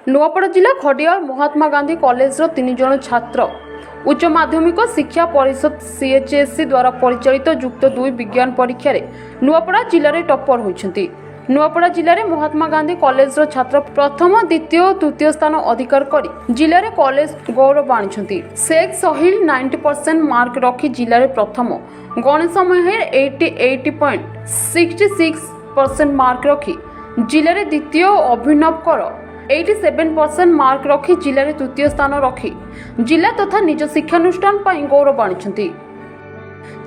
नुआपड़ा जिला खडियाल महात्मा गांधी कॉलेज तीन जन छात्र उच्च माध्यमिक शिक्षा परिषद सीएचएससी द्वारा परिचालित युक्त 2 विज्ञान परीक्षा रे नुआपड़ा जिले में टॉपर होइछंती। नुआपड़ा जिले में महात्मा गांधी कॉलेज छात्र प्रथम द्वितीय और तृतीय स्थान अधिकार करी जिले में कॉलेज गौरव आनिछंती। शेख सहिल 90% मार्क रखी जिले में प्रथम, गणेश मेहर 88.66% मार्क रखी जिले में द्वितीय, अभिनव कर 87% मार्क रखी जिले में तृतीय स्थान रखी जिला तथा निज शिक्षानुष्ठान पर गौरव आनिछंती।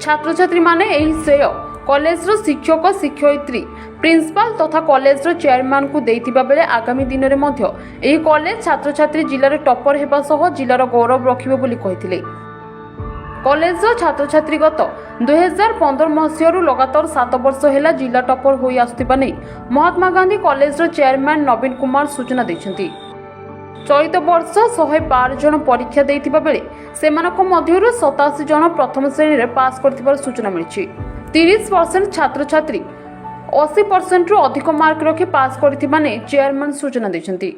छात्र छात्री माने एही श्रेय कॉलेज शिक्षक शिक्षयित्री प्रिंसिपाल तथा कॉलेज चेयरमैन को देइतिबा बेले आगामी दिन में मध्य एही कॉलेज छात्र छात्री जिले में टॉपर हेबा सह जिलार गौरव रखिबे बोली कहिथिले। कॉलेज छात्र छात्री गत 2015 मसीह लगातार 7 वर्ष है जिला टॉपर हो आसुथिबा नै महात्मा गांधी कॉलेज चेयरमैन नवीन कुमार सूचना दैछंती। चलित वर्ष 112 जन परीक्षा देइतिबा बेले सेमानक मध्यरु 87 जन प्रथम श्रेणी रे पास करथिबार सूचना मिलिछि। 30% छात्र छात्री 80% रु अधिक मार्क रखी पास करथिबा नै चेयरमैन सूचना दैछंती।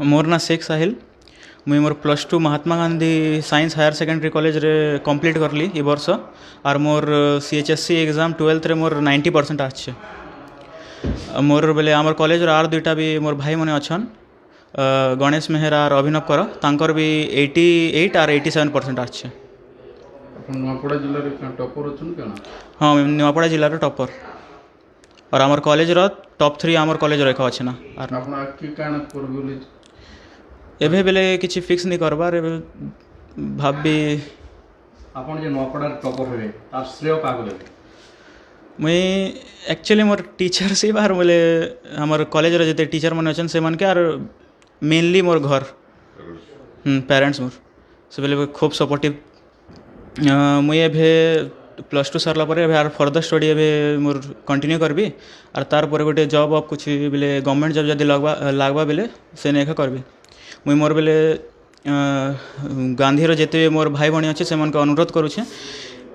मोर ना शेख साहिल, मुई मोर +2 Mahatma Gandhi science higher secondary college रे कंप्लीट करली ए वर्ष और मोर सीएचएससी एग्जाम 12th रे मोर 90% आछे। मोर बेले आमर कॉलेज रे आर दुईटा भी मोर भाई मने अछन, गणेश मेहर और अभिनव कर, तांकर भी 88 और 87% आछे। नुआपड़ा जिले में टॉपर अछन केना? हाँ, नुआपड़ा जिले रे टॉपर और आमर कॉलेज रो टॉप 3 आमर कॉलेज रेखा अछि ना। और आपना की काना करबोली एबे बेले किछि फिक्स नहीं करबार भाबी आपन जे नुआपड़ा टॉपर होबे तार श्रेय कागले मुई एक्चुअली मोर टीचर से बाहर बोले हमर कॉलेज रे जते टीचर मन अछन से मन के आर मेनली मोर घर पेरेंट्स मोर से बोले खूब सपोर्टिव। मुई एबे +2 सरला परे एबे आर फर्दर स्टडी एबे मोर कंटिन्यू करबी और तार परे गोटे जॉब ऑफ कुछ बेले गवर्नमेंट जॉब जदी लागबा बेले से नेखा करबी। मुई मोर बेले गांधी जेते मोर भाई भणी अच्छे से अनुरोध करुचे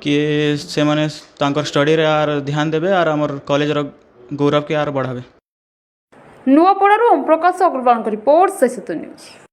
कि से माने तांकर स्टडी रे आर ध्यान देबे और हमर कॉलेज रो गौरव के आर बढ़ावे। नुआपड़ारू ओम प्रकाश अग्रवाल रिपोर्ट, सहित न्यूज।